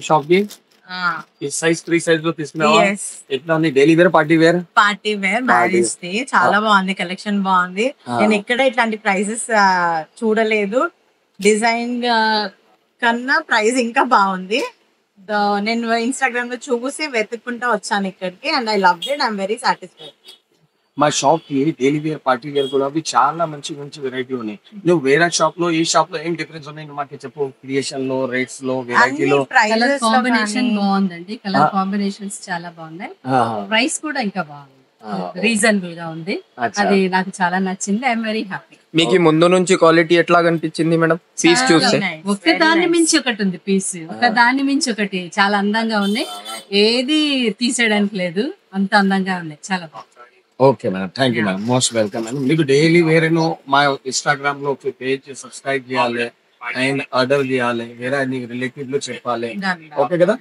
Shop కి ఈ size 3 size లో తీసుకున్నావా? ఎట్లా ఉంది? Daily wear, party wear? Party wear, marriage day. చాలా బాగుంది, కలెక్షన్ బాగుంది. నేను ఎక్కడ ఇట్లాంటి ప్రైజెస్ చూడలేదు. డిజైన్ కన్నా ప్రైస్ ఇంకా బాగుంది. నేను ఇన్స్టాగ్రామ్ లో చూసి వెతుక్కుంటా వచ్చాను ఇక్కడికి. And I love it. I'm very satisfied. మా షాప్ కి డైలీ వేర్, పార్టీ వేర్ కూడా అవి చాలా మంచి మంచి వెరైటీ ఉన్నాయి. నువ్వు వేరే షాప్ లో ఈ షాప్ లో ఏం డిఫరెన్స్ ఉన్నాయి? నువ్వు మాకు చెప్పు. క్రియేషన్ లో, రేట్స్ లో, వెరైటీలో. కలర్ కాంబినేషన్ బాగుందండి. కలర్ కాంబినేషన్స్ చాలా బాగున్నాయి. ప్రైస్ కూడా ఇంకా బాగుంది, రీజనబుల్ గా ఉంది. అది నాకు చాలా నచ్చింది. I'm very happy. మీకు ముందు నుంచి క్వాలిటీ ఎట్లా కనిపించింది మేడం పీస్ చూస్తే? ఒక దాన్ని మించి ఒకటి ఉంది పీస్, ఒక దాన్ని మించి ఒకటి. చాలా అందంగా ఉన్నాయి, ఏది తీసేయడానికి లేదు, అంత అందంగా ఉన్నాయి. చాలా బాగుంది. Okay madam, thank you madam, most welcome madam. మీకు డైలీ వేరే మా ఇన్స్టాగ్రామ్ లో పేజ్ సబ్స్క్రైబ్ చేయాలి అండ్ ఆర్డర్ చేయాలి, వేరే రిలేటివ్ లో చెప్పాలి. ఓకే కదా?